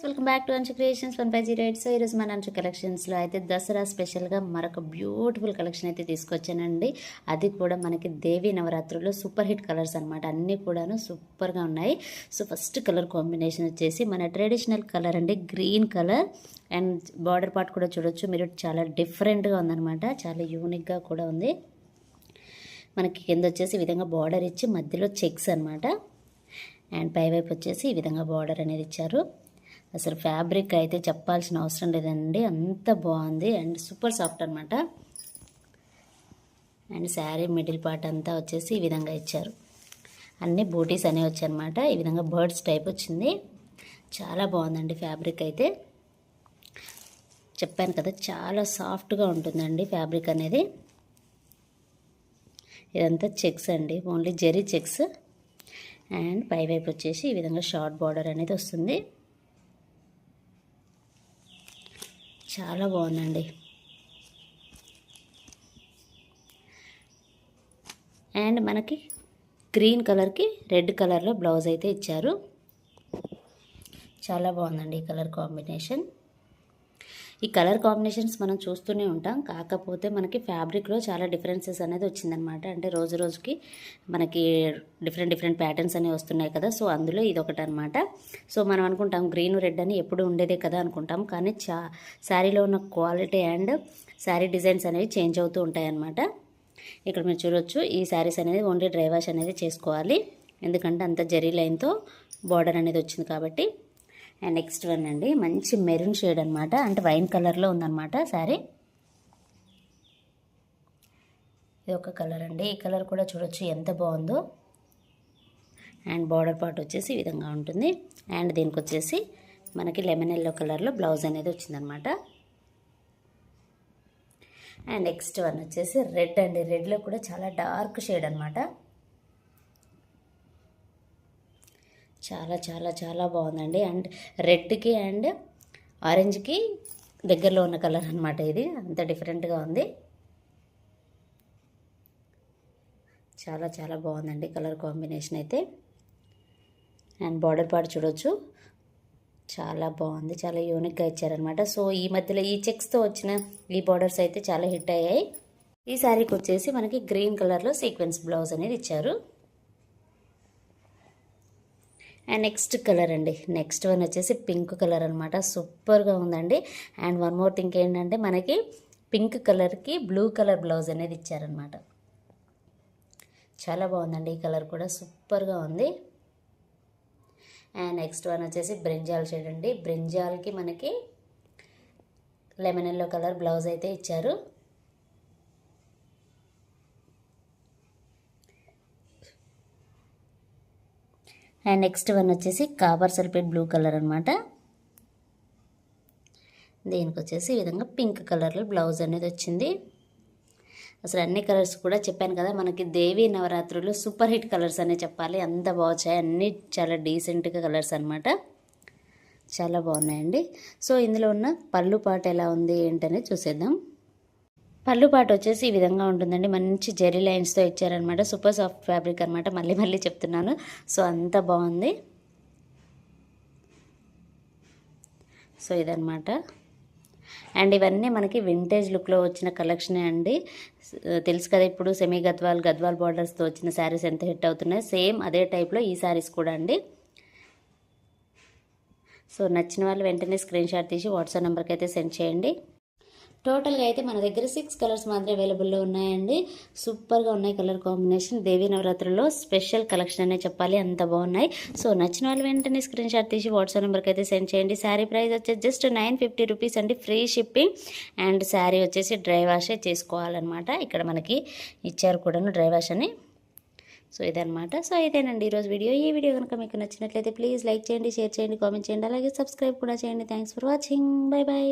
Welcome back to అంచు creations 150 so ఈరోజు మన అంచు కలెక్షన్స్లో అయితే దసరా స్పెషల్గా మరొక బ్యూటిఫుల్ కలెక్షన్ అయితే తీసుకొచ్చానండి. అది కూడా మనకి దేవి నవరాత్రుల్లో సూపర్ హిట్ కలర్స్ అనమాట. అన్నీ కూడాను సూపర్గా ఉన్నాయి. సో ఫస్ట్ కలర్ కాంబినేషన్ వచ్చేసి మన ట్రెడిషనల్ కలర్ అండి, green colour. And border part కూడా చూడొచ్చు మీరు, చాలా డిఫరెంట్గా ఉందన్నమాట, చాలా యూనిక్గా కూడా ఉంది. మనకి కింద వచ్చేసి ఈ విధంగా బార్డర్ ఇచ్చి మధ్యలో చెక్స్ అనమాట. అండ్ పైవైపు వచ్చేసి ఈ విధంగా బార్డర్ అనేది ఇచ్చారు. అసలు ఫ్యాబ్రిక్ అయితే చెప్పాల్సిన అవసరం లేదండి, అంత బాగుంది అండ్ సూపర్ సాఫ్ట్ అనమాట. అండ్ శారీ మిడిల్ పార్ట్ అంతా వచ్చేసి ఈ విధంగా ఇచ్చారు. అన్ని బూటీస్ అనేవి వచ్చాయన్నమాట. ఈ విధంగా బర్డ్స్ టైప్ వచ్చింది. చాలా బాగుందండి ఫ్యాబ్రిక్ అయితే. చెప్పాను కదా చాలా సాఫ్ట్గా ఉంటుందండి ఫ్యాబ్రిక్ అనేది. ఇదంతా చెక్స్ అండి, ఓన్లీ జెరీ చెక్స్. అండ్ పైవైపు వచ్చేసి ఈ విధంగా షార్ట్ బార్డర్ అనేది వస్తుంది. చాలా బాగుందండి. అండ్ మనకి గ్రీన్ కలర్కి రెడ్ కలర్లో బ్లౌజ్ అయితే ఇచ్చారు. చాలా బాగుందండి ఈ కలర్ కాంబినేషన్. ఈ కలర్ కాంబినేషన్స్ మనం చూస్తూనే ఉంటాం, కాకపోతే మనకి ఫ్యాబ్రిక్లో చాలా డిఫరెన్సెస్ అనేది వచ్చిందనమాట. అంటే రోజు రోజుకి మనకి డిఫరెంట్ ప్యాటర్న్స్ అనేవి వస్తున్నాయి కదా, సో అందులో ఇది ఒకటి అనమాట. సో మనం అనుకుంటాం గ్రీన్ రెడ్ అని ఎప్పుడు ఉండేదే కదా అనుకుంటాం, కానీ శారీలో ఉన్న క్వాలిటీ అండ్ శారీ డిజైన్స్ అనేవి చేంజ్ అవుతూ ఉంటాయి అన్నమాట. ఇక్కడ మీరు చూడొచ్చు, ఈ శారీస్ అనేది ఓన్లీ డ్రై వాష్ అనేది చేసుకోవాలి, ఎందుకంటే అంత జరీ లైన్తో బార్డర్ అనేది వచ్చింది కాబట్టి. అండ్ నెక్స్ట్ వన్ అండి, మంచి మెరూన్ షేడ్ అనమాట, అంటే వైన్ కలర్లో ఉందన్నమాట శారీ. ఇది ఒక కలర్ అండి, ఈ కలర్ కూడా చూడొచ్చు ఎంత బాగుందో. అండ్ బార్డర్ పార్ట్ వచ్చేసి ఈ విధంగా ఉంటుంది. అండ్ దీనికి వచ్చేసి మనకి లెమన్ ఎల్లో కలర్లో బ్లౌజ్ అనేది వచ్చిందనమాట. అండ్ నెక్స్ట్ వన్ వచ్చేసి రెడ్ అండి, రెడ్లో కూడా చాలా డార్క్ షేడ్ అనమాట. చాలా చాలా చాలా బాగుందండి. అండ్ రెడ్కి అండ్ ఆరెంజ్కి దగ్గరలో ఉన్న కలర్ అనమాట ఇది, అంత డిఫరెంట్గా ఉంది. చాలా చాలా బాగుందండి కలర్ కాంబినేషన్ అయితే. అండ్ బార్డర్ పార్ట్ చూడొచ్చు, చాలా బాగుంది, చాలా యూనిక్గా ఇచ్చారనమాట. సో ఈ మధ్యలో ఈ చెక్స్తో వచ్చిన ఈ బార్డర్స్ అయితే చాలా హిట్ అయ్యాయి. ఈ శారీకి వచ్చేసి మనకి గ్రీన్ కలర్లో సీక్వెన్స్ బ్లౌజ్ అనేది ఇచ్చారు. అండ్ నెక్స్ట్ కలర్ అండి, నెక్స్ట్ వన్ వచ్చేసి పింక్ కలర్ అనమాట, సూపర్గా ఉందండి. అండ్ వన్ మోర్ థింగ్ ఏంటంటే మనకి పింక్ కలర్కి బ్లూ కలర్ బ్లౌజ్ అనేది ఇచ్చారనమాట. చాలా బాగుందండి ఈ కలర్ కూడా, సూపర్గా ఉంది. అండ్ నెక్స్ట్ వన్ వచ్చేసి బ్రింజాల్ షేడ్ అండి, బ్రింజాల్కి మనకి లెమన్ ఎల్లో కలర్ బ్లౌజ్ అయితే ఇచ్చారు. అండ్ నెక్స్ట్ వన్ వచ్చేసి కాపర్ సల్ఫేట్ బ్లూ కలర్ అనమాట. దీనికి వచ్చేసి ఈ విధంగా పింక్ కలర్లో బ్లౌజ్ అనేది వచ్చింది. అసలు అన్ని కలర్స్ కూడా చెప్పాను కదా, మనకి దేవి నవరాత్రులు సూపర్ హిట్ కలర్స్ అనే చెప్పాలి, అంత బాగున్నాయి. అన్నీ చాలా డీసెంట్గా కలర్స్ అనమాట, చాలా బాగున్నాయండి. సో ఇందులో ఉన్న పళ్ళు పాట ఎలా ఉంది ఏంటనేది చూసేద్దాం. పళ్ళు పాటు వచ్చేసి ఈ విధంగా ఉంటుందండి, మంచి జెరీ లైన్స్తో ఇచ్చారనమాట. సూపర్ సాఫ్ట్ ఫ్యాబ్రిక్ అనమాట, మళ్ళీ చెప్తున్నాను. సో అంత బాగుంది. సో ఇదనమాట. అండ్ ఇవన్నీ మనకి వింటేజ్ లుక్లో వచ్చిన కలెక్షనే అండి. తెలుసు కదా ఇప్పుడు సెమీ గద్వాల్ బార్డర్స్తో వచ్చిన శారీస్ ఎంత హిట్ అవుతున్నాయి, సేమ్ అదే టైప్లో ఈ శారీస్ కూడా అండి. సో నచ్చిన వాళ్ళు వెంటనే స్క్రీన్ షాట్ తీసి వాట్సాప్ నెంబర్కి అయితే సెండ్ చేయండి. టోటల్గా అయితే మన దగ్గర 6 కలర్స్ మాత్రమే అవైలబుల్లో ఉన్నాయండి. సూపర్గా ఉన్నాయి కలర్ కాంబినేషన్. దేవీ నవరాత్రుల్లో స్పెషల్ కలెక్షన్ అనే చెప్పాలి, అంత బాగున్నాయి. సో నచ్చిన వాళ్ళు వెంటనే స్క్రీన్ షాట్ తీసి వాట్సాప్ నెంబర్కి అయితే సెండ్ చేయండి. శారీ ప్రైస్ వచ్చేసి జస్ట్ 950 రూపీస్ అండి, ఫ్రీ షిప్పింగ్. అండ్ శారీ వచ్చేసి డ్రై వాషే చేసుకోవాలన్నమాట. ఇక్కడ మనకి ఇచ్చారు కూడాను డ్రై వాష్ అని. సో ఇదనమాట. సో ఇదేనండి ఈరోజు వీడియో. ఈ వీడియో కనుక మీకు నచ్చినట్లయితే ప్లీజ్ లైక్ చేయండి, షేర్ చేయండి, కామెంట్ చేయండి, అలాగే సబ్స్క్రైబ్ కూడా చేయండి. Thanks for watching. బై.